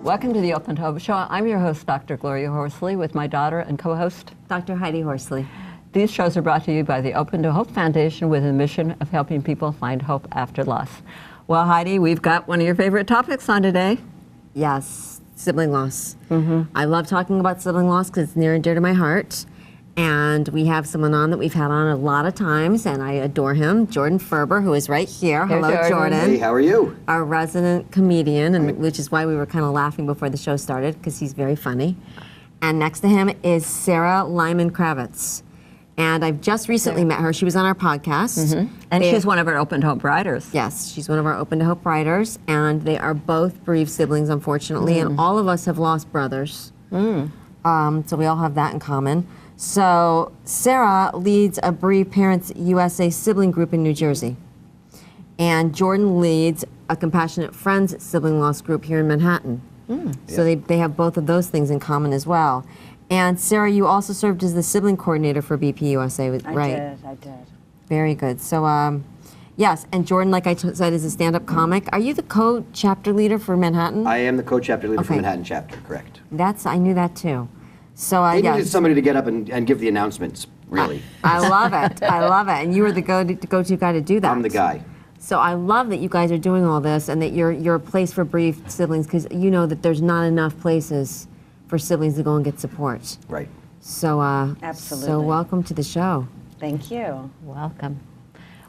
Welcome to the Open to Hope Show. I'm your host, Dr. Gloria Horsley, with my daughter and co-host, Dr. Heidi Horsley. These shows are brought to you by the Open to Hope Foundation with a mission of helping people find hope after loss. Well, Heidi, we've got one of your favorite topics on today. Yes, sibling loss. I love talking about sibling loss because it's near and dear to my heart. And we have someone on that we've had on a lot of times, and I adore him, Jordon Ferber, who is right here. Hello, Jordon. Hey, how are you? Our resident comedian, and which is why we were kind of laughing before the show started, because he's very funny. And next to him is Sarah Lyman Kravits. And I've just recently met her. She was on our podcast. And she's one of our Open to Hope writers. Yes, she's one of our Open to Hope writers, and they are both bereaved siblings, unfortunately, and all of us have lost brothers. So we all have that in common. So Sarah leads a Bereaved Parents USA sibling group in New Jersey, and Jordon leads a Compassionate Friends sibling loss group here in Manhattan. So they have both of those things in common as well. And Sarah, you also served as the sibling coordinator for BP USA, right? I did. Very good. So, yes, and Jordon, like I said, is a stand-up comic. Are you the co-chapter leader for Manhattan? I am the co-chapter leader for Manhattan chapter, correct. I knew that too. So, They yes. needed somebody to get up and give the announcements, really. I love it. I love it. And you were the go-to guy to do that. I'm the guy. So I love that you guys are doing all this and that you're a place for bereaved siblings, because you know that there's not enough places for siblings to go and get support. Right. So, Absolutely. So welcome to the show. Thank you. Welcome.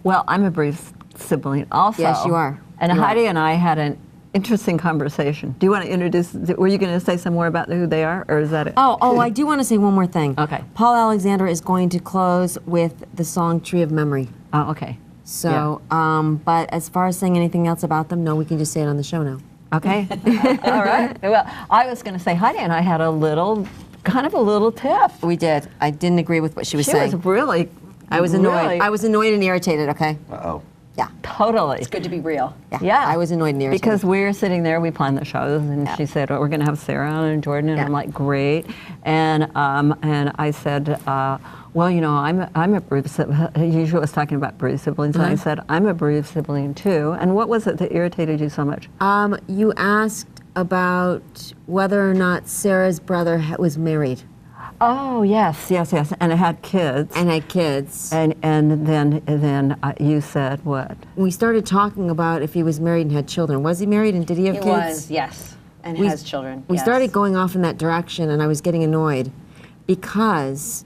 Well, I'm a bereaved sibling also. Yes, you are. And You Heidi are. and I had an interesting conversation. Do you want to introduce, were you going to say some more about who they are, or is that it? Oh, I do want to say one more thing. Okay. Paul Alexander is going to close with the song Tree of Memory. Oh, okay. So, but as far as saying anything else about them, no, we can just say it on the show now. Okay. All right. Well, I was going to say Heidi and I had a little tiff. We did. I didn't agree with what she was She saying. was really, I was annoyed. really- I was annoyed and irritated, okay? Uh-oh. Yeah. Totally. It's good to be real. Yeah. I was annoyed and irritated. Because we were sitting there, we planned the shows, and she said, "Oh, we're going to have Sarah on and Jordon," and I'm like, "Great." And I said, "Well, you know, I'm a bereaved sibling." She was talking about bereaved siblings, and I said, "I'm a bereaved sibling too." And what was it that irritated you so much? You asked about whether or not Sarah's brother was married. Oh, yes, and it had kids. And had kids. And then you said what? We started talking about if he was married and had children. Was he married and did he have He kids? was, yes, and has children. We yes. started going off in that direction, and I was getting annoyed because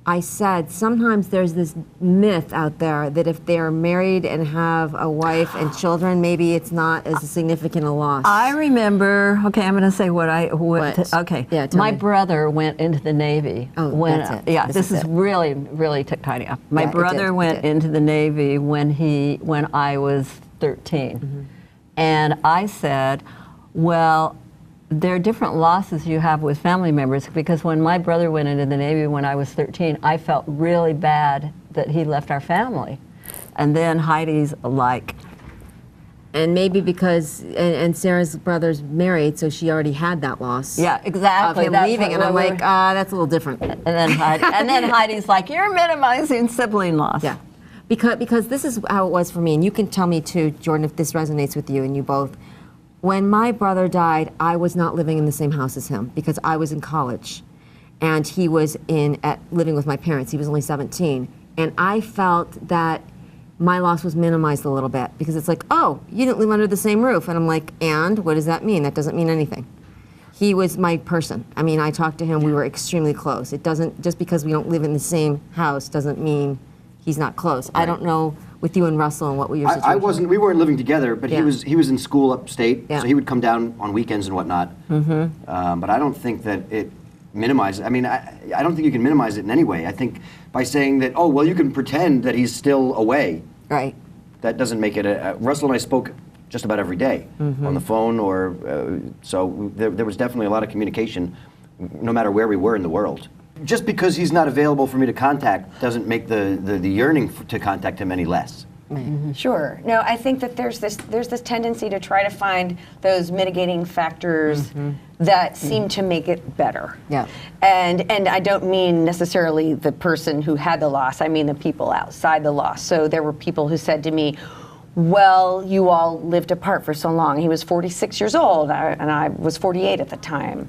I said sometimes there's this myth out there that if they're married and have a wife and children, maybe it's not as significant a loss. I remember. Okay, I'm going to say what. Okay. Yeah, tell my me. brother went into the Navy. Oh, when, that's it. Yeah, This this is is it. really tiny up. My Yeah, it brother did, it went did. into the Navy when I was 13, and I said, well, there are different losses you have with family members, because when my brother went into the Navy when I was 13, I felt really bad that he left our family. And then Heidi's like, And maybe because, and Sarah's brother's married, so she already had that loss. yeah, exactly. Of him That's leaving, what and I'm we were- like, that's a little different. And then Heidi's like, you're minimizing sibling loss. Yeah, because this is how it was for me, and you can tell me too, Jordon, if this resonates with you and you both. When my brother died, I was not living in the same house as him because I was in college, and he was living with my parents. He was only 17, and I felt that my loss was minimized a little bit because it's like, oh, you didn't live under the same roof, and I'm like, and what does that mean? That doesn't mean anything. He was my person. I mean, I talked to him. We were extremely close. It doesn't, just because we don't live in the same house doesn't mean he's not close. I don't know with you and Russell and what were your situation? We weren't living together, but Yeah. he was in school upstate, Yeah. so he would come down on weekends and whatnot. But I don't think that it minimizes, I mean, I don't think you can minimize it in any way. I think by saying that, oh, well, you can pretend that he's still away, Right. that doesn't make it Russell and I spoke just about every day on the phone, or so there was definitely a lot of communication no matter where we were in the world. Just because he's not available for me to contact doesn't make the yearning to contact him any less. Sure. No, I think that there's this tendency to try to find those mitigating factors that seem to make it better. Yeah. And I don't mean necessarily the person who had the loss. I mean the people outside the loss. So there were people who said to me, well, you all lived apart for so long. He was 46 years old, and I was 48 at the time.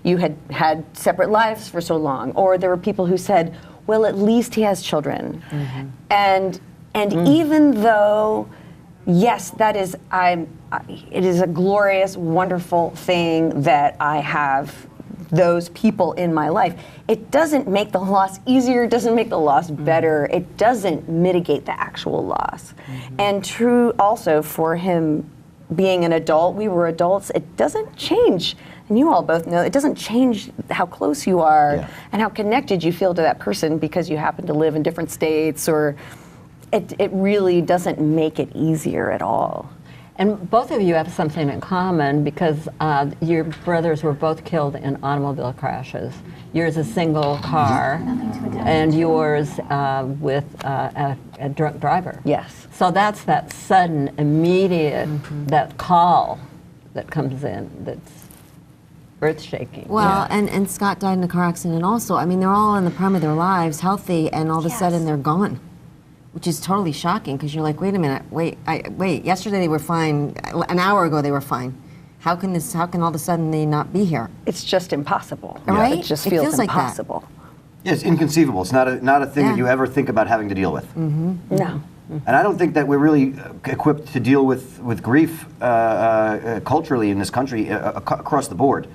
You had had separate lives for so long. Or there were people who said, well, at least he has children. And even though, yes, that is, it is a glorious, wonderful thing that I have those people in my life. It doesn't make the loss easier, it doesn't make the loss better, it doesn't mitigate the actual loss. And true also for him being an adult, we were adults, it doesn't change, and you all both know, it doesn't change how close you are and how connected you feel to that person because you happen to live in different states, or it really doesn't make it easier at all. And both of you have something in common because your brothers were both killed in automobile crashes. Yours a single car, and yours with a drunk driver. Yes. So that's that sudden, immediate, that call that comes in that's earth-shaking. Well, and Scott died in a car accident also. I mean, they're all in the prime of their lives, healthy, and all of a sudden they're gone. Which is totally shocking because you're like, wait a minute, wait. Yesterday they were fine. An hour ago they were fine. How can all of a sudden they not be here? It's just impossible. Right? It just It feels feels like that. impossible. Yeah, it's inconceivable. It's not a thing that you ever think about having to deal with. No. And I don't think that we're really equipped to deal with grief culturally in this country across the board.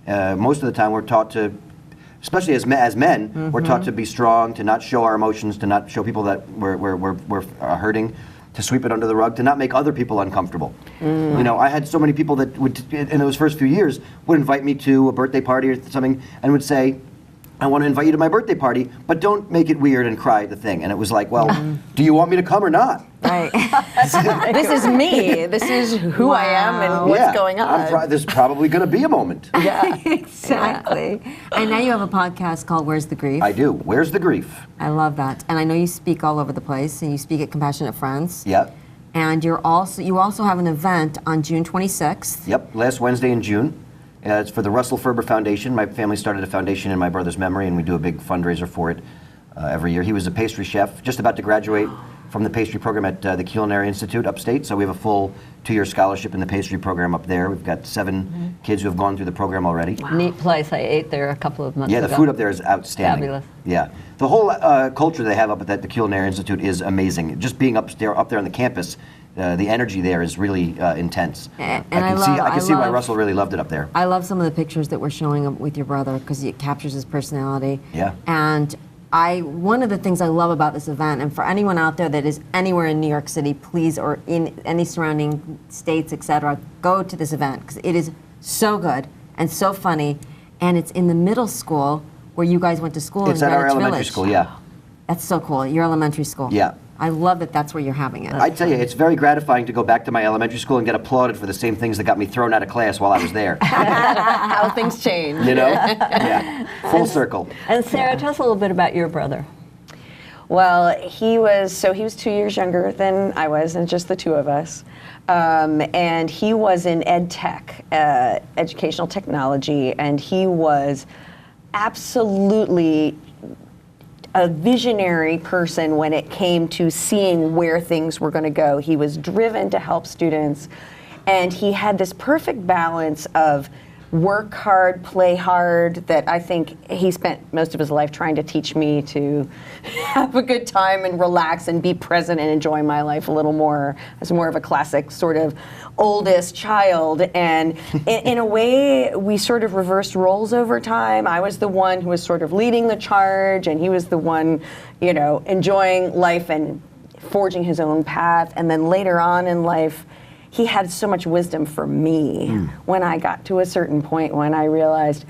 Most of the time we're taught to, especially as men, we're taught to be strong, to not show our emotions, to not show people that we're hurting, to sweep it under the rug, to not make other people uncomfortable. You know, I had so many people that would, in those first few years, would invite me to a birthday party or something and would say, I want to invite you to my birthday party, but don't make it weird and cry at the thing. And it was like, well, do you want me to come or not? Right. This is me. This is who I am and what's going on. There's probably going to be a moment. Yeah. Exactly. And now you have a podcast called Where's the Grief? I do. Where's the grief? I love that. And I know you speak all over the place, and you speak at Compassionate Friends. Yep. And you also have an event on June 26th. Yep, last Wednesday in June. It's for the Russell Ferber Foundation. My family started a foundation in my brother's memory, and we do a big fundraiser for it every year. He was a pastry chef, just about to graduate from the pastry program at the Culinary Institute upstate. So we have a full 2-year scholarship in the pastry program up there. We've got 7 kids who have gone through the program already. Neat place. I ate there a couple of months ago. Yeah, the food up there is outstanding. Fabulous. Yeah, the whole culture they have up at the Culinary Institute is amazing. Just being up there on the campus, the energy there is really intense. And I can see why Russell really loved it up there. I love some of the pictures that we're showing with your brother because it captures his personality. Yeah. And one of the things I love about this event, and for anyone out there that is anywhere in New York City, please, or in any surrounding states, etc., go to this event because it is so good and so funny, and it's in the middle school where you guys went to school It's in at our Greenwich elementary Village. school, yeah. That's so cool. Your elementary school. Yeah. I love that that's where you're having it. I tell you, it's very gratifying to go back to my elementary school and get applauded for the same things that got me thrown out of class while I was there. How things change. You know? Yeah. Full circle. And Sarah, tell us a little bit about your brother. Well, he was 2 years younger than I was, and just the two of us. And he was in ed tech, educational technology, and he was absolutely a visionary person when it came to seeing where things were going to go. He was driven to help students, and he had this perfect balance of work hard, play hard, that I think he spent most of his life trying to teach me to have a good time and relax and be present and enjoy my life a little more as more of a classic sort of oldest child. And in a way, we sort of reversed roles over time. I was the one who was sort of leading the charge, and he was the one, you know, enjoying life and forging his own path. And then later on in life, he had so much wisdom for me when I got to a certain point when I realized,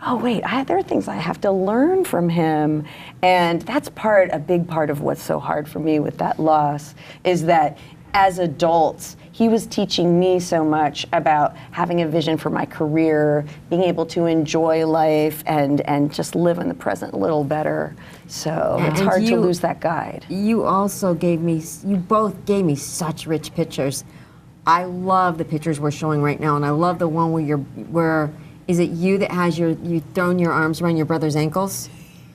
oh wait, there are things I have to learn from him. And that's a big part of what's so hard for me with that loss, is that as adults, he was teaching me so much about having a vision for my career, being able to enjoy life and just live in the present a little better. So it's hard to lose that guide. You both gave me such rich pictures. I love the pictures we're showing right now, and I love the one where is it you that has you've thrown your arms around your brother's ankles?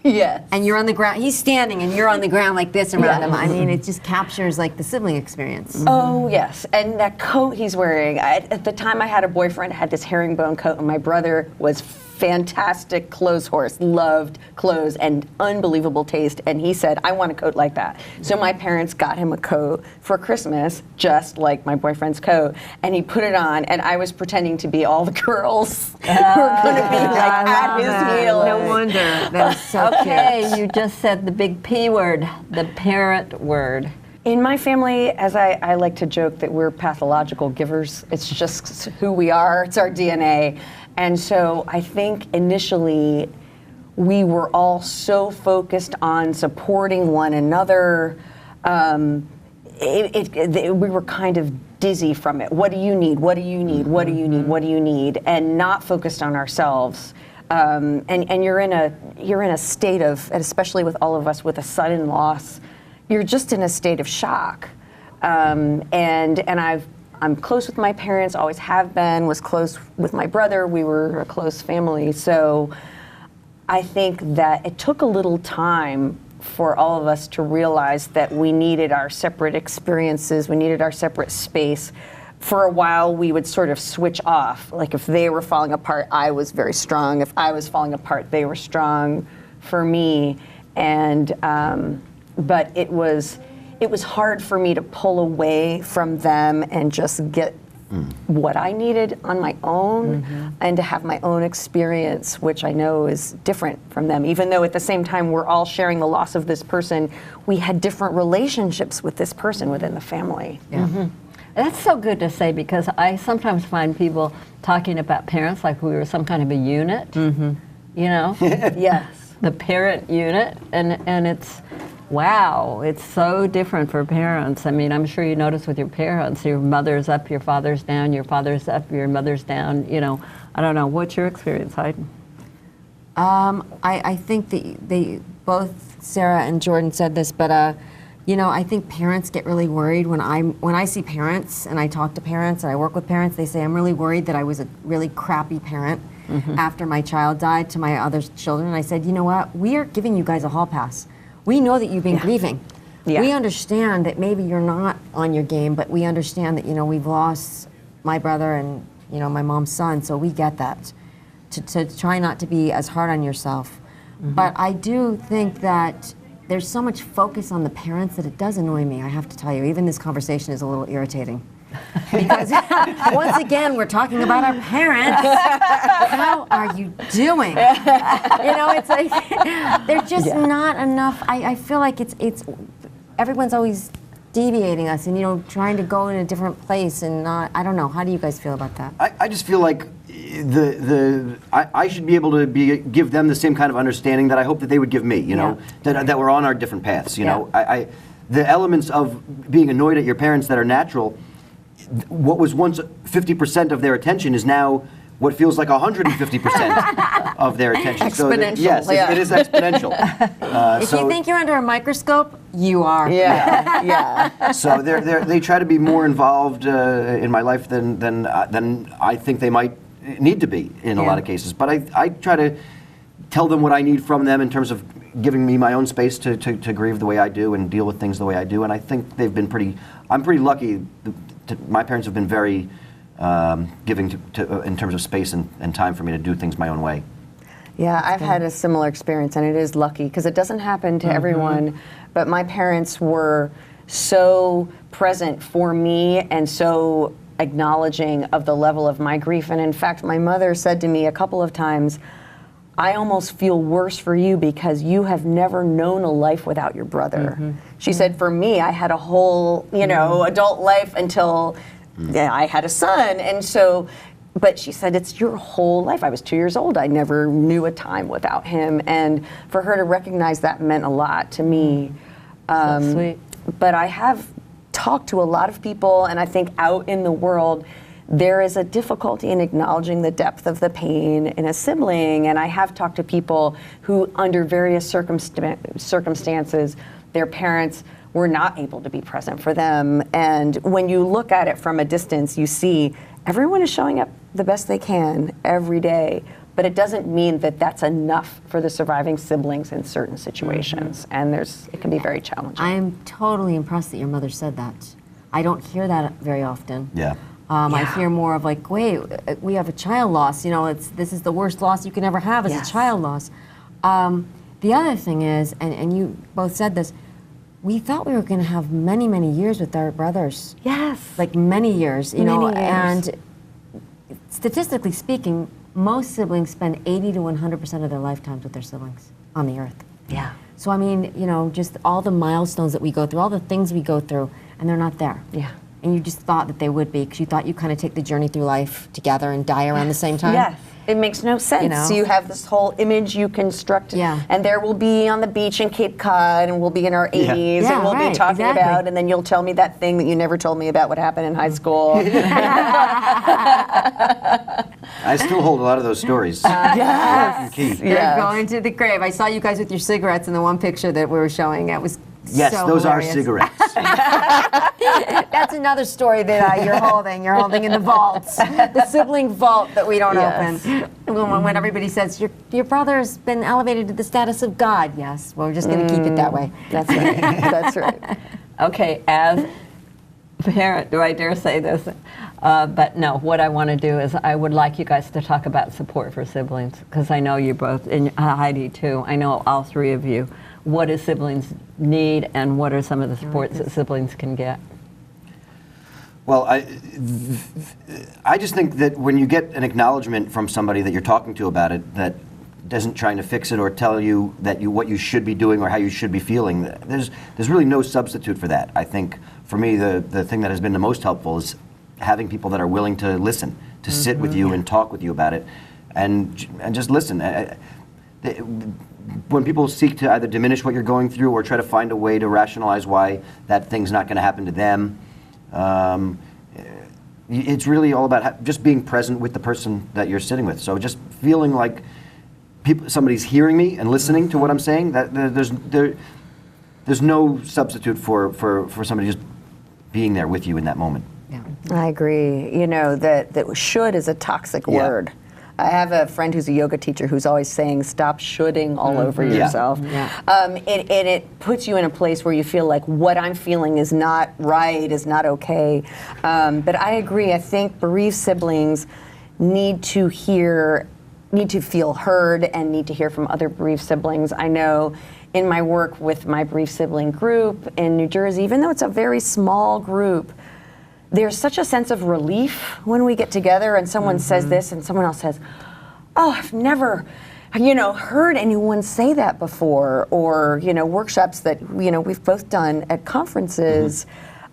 Yes. And you're on the ground. He's standing, and you're on the ground like this around him. I mean, it just captures like the sibling experience. Oh yes, and that coat he's wearing. At the time, I had a boyfriend had this herringbone coat, and my brother was fantastic clothes horse, loved clothes and unbelievable taste, and he said, I want a coat like that. So my parents got him a coat for Christmas, just like my boyfriend's coat, and he put it on, and I was pretending to be all the girls who were going to be like at his heels. No wonder. That was so Okay, you just said the big P word, the parent word. In my family, as I like to joke that we're pathological givers, it's just who we are, it's our DNA. And so I think initially we were all so focused on supporting one another. We were kind of dizzy from it. What do you need? What do you need? What do you need? What do you need? And not focused on ourselves. And you're in a state of, and especially with all of us with a sudden loss, you're just in a state of shock. I'm close with my parents, always have been, was close with my brother. We were a close family. So I think that it took a little time for all of us to realize that we needed our separate experiences, we needed our separate space. For a while, we would sort of switch off. Like if they were falling apart, I was very strong. If I was falling apart, they were strong for me. And but it was hard for me to pull away from them and just get what I needed on my own and to have my own experience, which I know is different from them. Even though at the same time we're all sharing the loss of this person, we had different relationships with this person within the family. Yeah. That's so good to say, because I sometimes find people talking about parents like we were some kind of a unit, you know? Yes. The parent unit, and it's, wow, it's so different for parents. I mean, I'm sure you notice with your parents, your mother's up, your father's down, your father's up, your mother's down, you know. I don't know, what's your experience, Heidi? I think they both Sarah and Jordon said this, but you know, I think parents get really worried when I see parents and I talk to parents and I work with parents. They say, I'm really worried that I was a really crappy parent after my child died to my other children. And I said, you know what? We are giving you guys a hall pass. We know that you've been grieving. Yeah. We understand that maybe you're not on your game, but we understand that, you know, we've lost my brother and, you know, my mom's son, so we get that. To try not to be as hard on yourself. But I do think that there's so much focus on the parents that it does annoy me, I have to tell you. Even this conversation is a little irritating. Because once again, we're talking about our parents. How are you doing? You know, it's like, there's just not enough. I feel like it's everyone's always deviating us and, you know, trying to go in a different place and not, I don't know. How do you guys feel about that? I just feel like I should be able to give them the same kind of understanding that I hope that they would give me, you know, that we're on our different paths, you know. The elements of being annoyed at your parents that are natural, what was once 50% of their attention is now what feels like 150% of their attention. Exponential. So yes, it is exponential. If you think you're under a microscope, you are. Yeah. So they try to be more involved in my life than I think they might need to be in a lot of cases. But I try to tell them what I need from them in terms of giving me my own space to grieve the way I do and deal with things the way I do. And I think they've been I'm pretty lucky. My parents have been very giving in terms of space and time for me to do things my own way. Yeah, I've had a similar experience, and it is lucky because it doesn't happen to everyone. But my parents were so present for me and so acknowledging of the level of my grief. And in fact, my mother said to me a couple of times, I almost feel worse for you because you have never known a life without your brother. She said, for me, I had a whole, you know, adult life until I had a son. And so, but she said, it's your whole life. I was 2 years old. I never knew a time without him. And for her to recognize that meant a lot to me. So sweet. But I have talked to a lot of people, and I think out in the world, there is a difficulty in acknowledging the depth of the pain in a sibling. And I have talked to people who, under various circumstances, their parents were not able to be present for them. And when you look at it from a distance, you see everyone is showing up the best they can every day, but it doesn't mean that that's enough for the surviving siblings in certain situations. And it can be very challenging. I am totally impressed that your mother said that. I don't hear that very often. Yeah. I hear more of like, wait, we have a child loss. You know, this is the worst loss you can ever have is a child loss. The other thing is, and you both said this, we thought we were going to have many, many years with our brothers. Yes. Like many years, you know, Many years. and statistically speaking, most siblings spend 80 to 100% of their lifetimes with their siblings on the earth. Yeah. So I mean, you know, just all the milestones that we go through, all the things we go through, and they're not there. Yeah. And you just thought that they would be, because you thought you kind of take the journey through life together and die around the same time. Yes. It makes no sense. You know? So you have this whole image you construct, Yeah. and there we'll be on the beach in Cape Cod, and we'll be in our 80s, Yeah, and we'll right, be talking exactly. about, and then you'll tell me that thing that you never told me about what happened in high school. I still hold a lot of those stories. Yes. Key. They're Yes. going to the grave. I saw you guys with your cigarettes in the one picture that we were showing. It was Yes, so those hilarious. are cigarettes. That's another story that you're holding. You're holding in the vault, the sibling vault that we don't Yes. open. When everybody says your brother's been elevated to the status of God, yes, well, we're just going to keep it that way. That's right. That's right. Okay, as a parent, do I dare say this? But no, what I want to do is I would like you guys to talk about support for siblings, because I know you both, and Heidi too, I know all three of you. What do siblings need, and what are some of the supports that siblings can get? Well, I just think that when you get an acknowledgement from somebody that you're talking to about it, that isn't trying to fix it or tell you that what you should be doing or how you should be feeling, there's really no substitute for that. I think for me the thing that has been the most helpful is having people that are willing to listen, to sit with you and talk with you about it, and just listen. When people seek to either diminish what you're going through or try to find a way to rationalize why that thing's not going to happen to them, it's really all about just being present with the person that you're sitting with. So just feeling like somebody's hearing me and listening to what I'm saying. That there's no substitute for somebody just being there with you in that moment. Yeah. I agree. You know, that should is a toxic word. I have a friend who's a yoga teacher who's always saying, stop shoulding all over yourself. Yeah. It puts you in a place where you feel like what I'm feeling is not right, is not okay. But I agree. I think bereaved siblings need to feel heard and need to hear from other bereaved siblings. I know in my work with my bereaved sibling group in New Jersey, even though it's a very small group, there's such a sense of relief when we get together and someone says this and someone else says, oh, I've never, heard anyone say that before, or, workshops that, we've both done at conferences.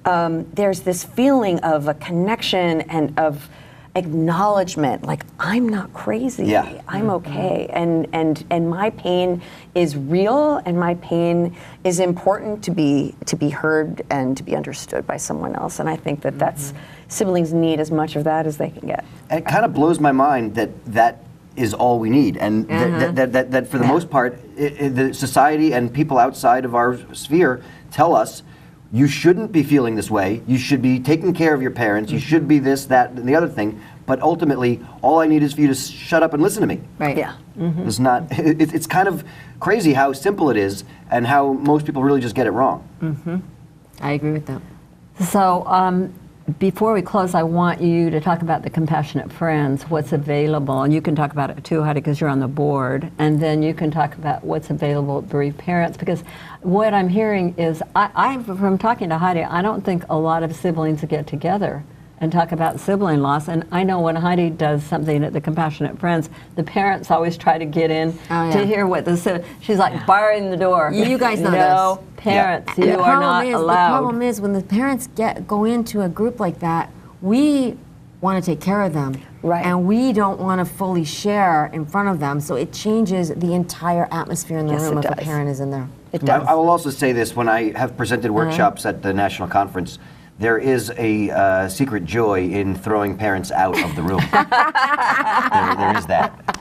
There's this feeling of a connection and of acknowledgement, like I'm not crazy, I'm okay, and my pain is real, and my pain is important to be heard and to be understood by someone else. And I think that siblings need as much of that as they can get. And it kind of blows my mind that is all we need, and that for the most part, the society and people outside of our sphere tell us, you shouldn't be feeling this way. You should be taking care of your parents. You should be this, that, and the other thing. But ultimately, all I need is for you to shut up and listen to me. Right. Yeah. It's not. It's kind of crazy how simple it is, and how most people really just get it wrong. I agree with that. So before we close, I want you to talk about the Compassionate Friends, what's available, and you can talk about it too, Heidi, because you're on the board, and then you can talk about what's available at Bereaved Parents, because what I'm hearing is, from talking to Heidi, I don't think a lot of siblings get together and talk about sibling loss. And I know when Heidi does something at the Compassionate Friends, the parents always try to get in to hear what she's like barring the door. You guys know no, this. parents, you are not allowed. The problem is when the parents go into a group like that, we want to take care of them. Right. And we don't want to fully share in front of them. So it changes the entire atmosphere in the room if a parent is in there. It does. I will also say this, when I have presented workshops at the national conference, there is a secret joy in throwing parents out of the room. there is that.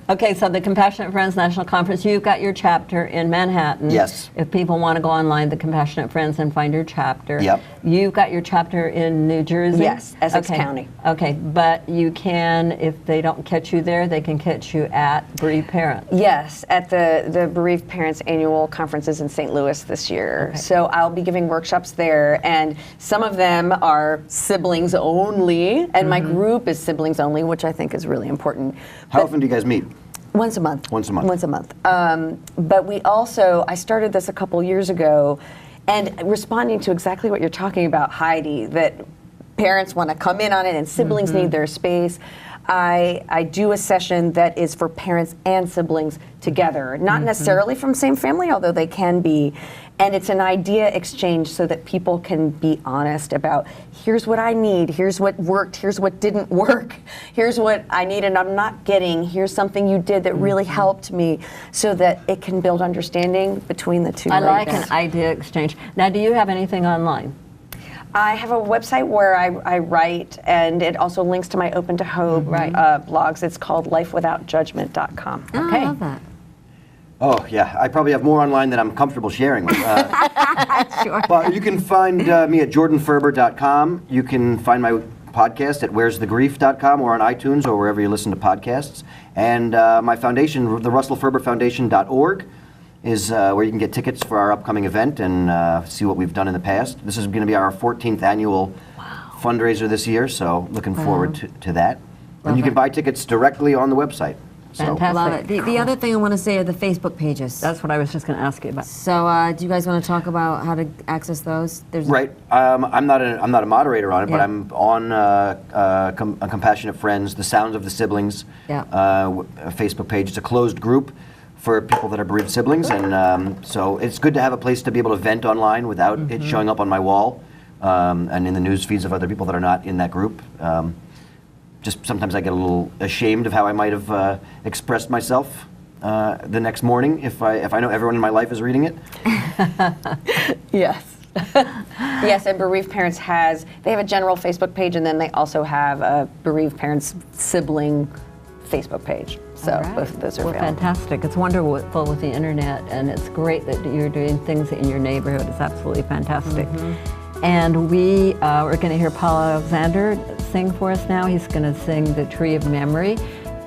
Okay, so the Compassionate Friends National Conference, you've got your chapter in Manhattan. Yes. If people want to go online, the Compassionate Friends, and find your chapter. Yep. You've got your chapter in New Jersey? Yes, Essex Okay. County. Okay, but you can, if they don't catch you there, they can catch you at Bereaved Parents. Yes, at the Bereaved Parents Annual Conferences in St. Louis this year. Okay. So I'll be giving workshops there, and some of them are siblings only, and my group is siblings only, which I think is really important. How But often do you guys meet? once a month. Once a month. Once a month. But we also, I started this a couple years ago, and responding to exactly what you're talking about, Heidi, that parents want to come in on it and siblings need their space. I do a session that is for parents and siblings together, not necessarily from same family, although they can be. And it's an idea exchange so that people can be honest about, here's what I need, here's what worked, here's what didn't work, here's what I need and I'm not getting, here's something you did that really helped me, so that it can build understanding between the two. I like an idea exchange. Now, do you have anything online? I have a website where I write, and it also links to my Open to Hope blogs. It's called lifewithoutjudgment.com. Oh, I love that. Oh, yeah. I probably have more online than I'm comfortable sharing with. Sure. But you can find me at JordonFerber.com. You can find my podcast at where'sthegrief.com or on iTunes or wherever you listen to podcasts. And my foundation, the RussellFerberFoundation.org, is where you can get tickets for our upcoming event and see what we've done in the past. This is going to be our 14th annual fundraiser this year, so looking forward to that. And you can buy tickets directly on the website. So. Fantastic. Love it. The other thing I want to say are the Facebook pages. That's what I was just going to ask you about. So, do you guys want to talk about how to access those? There's Right. I'm not a moderator on it, but Yeah. I'm on Compassionate Friends, The Sounds of the Siblings Yeah. a Facebook page. It's a closed group for people that are bereaved siblings, and so it's good to have a place to be able to vent online without it showing up on my wall and in the news feeds of other people that are not in that group. Just sometimes I get a little ashamed of how I might have expressed myself the next morning if I know everyone in my life is reading it. Yes. Yes, and Bereaved Parents they have a general Facebook page, and then they also have a Bereaved Parents sibling Facebook page. So All right. both of those are well, available. fantastic. It's wonderful with the internet, and it's great that you're doing things in your neighborhood. It's absolutely fantastic. And we are going to hear Paul Alexander sing for us now. He's going to sing The Tree of Memory.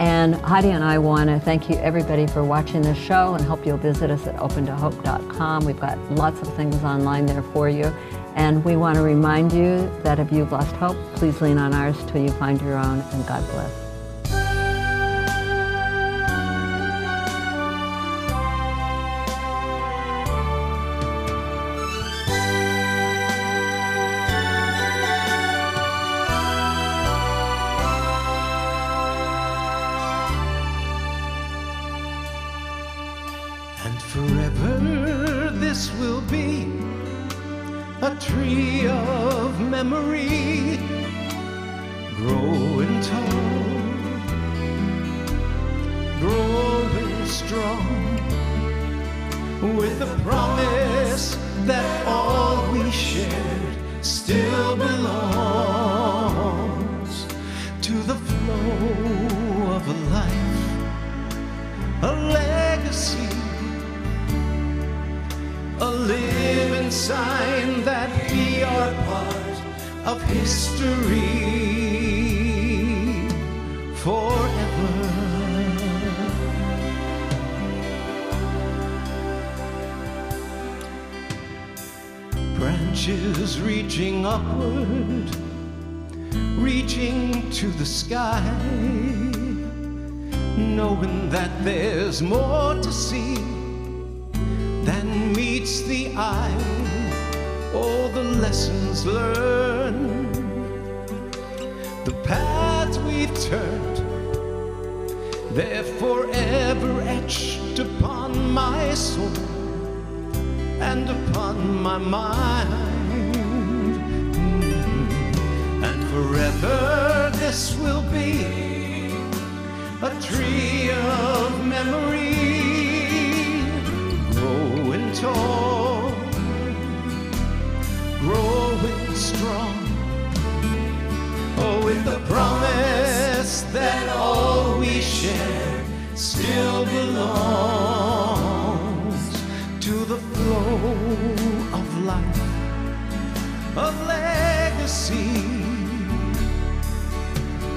And Heidi and I want to thank you, everybody, for watching this show, and hope you'll visit us at opentohope.com. We've got lots of things online there for you. And we want to remind you that if you've lost hope, please lean on ours till you find your own, and God bless. And forever this will be a tree of memory, growing tall, growing strong, with the promise that all we shared still belongs to the flow of a life, a legacy, a living sign that we are part of history forever. Branches reaching upward, reaching to the sky, knowing that there's more to see than meets the eye. All the lessons learned, the paths we've turned, they're forever etched upon my soul and upon my mind. And forever this will be a tree of memory, growing tall, growing strong, oh, with the a legacy,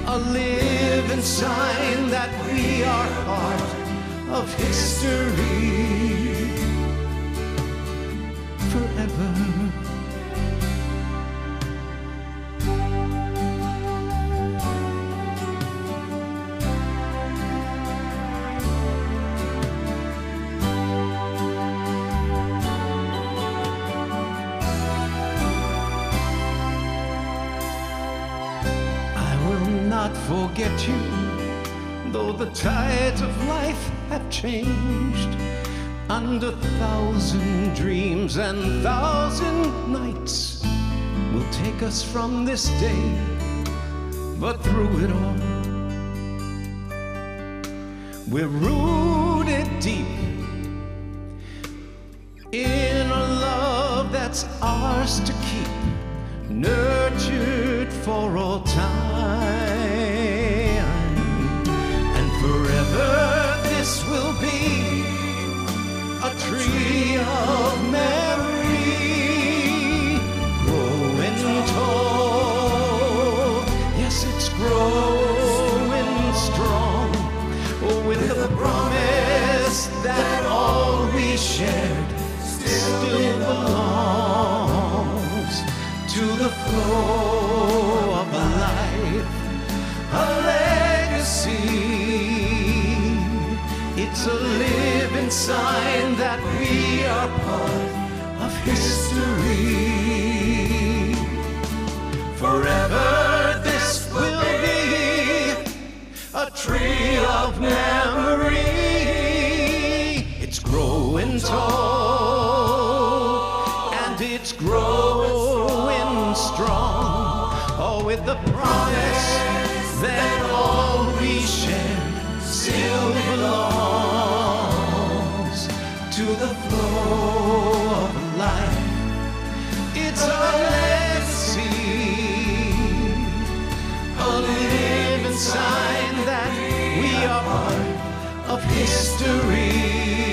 a living sign that we are part of history forever. Not forget you, though the tides of life have changed, and 1,000 dreams and 1,000 nights will take us from this day. But through it all, we're rooted deep in a love that's ours to keep, nurtured for all time. And forever this will be a tree of memory, growing tall. Yes, it's growing strong, with the promise that all we shared still belongs to the flow of life, a legacy. It's a living sign that we are part of history. Forever this will be a tree of memory. It's growing tall, and it's growing strong, all with the promise that all we share still belongs to the flow of life. It's a legacy, a living sign that we are part of history.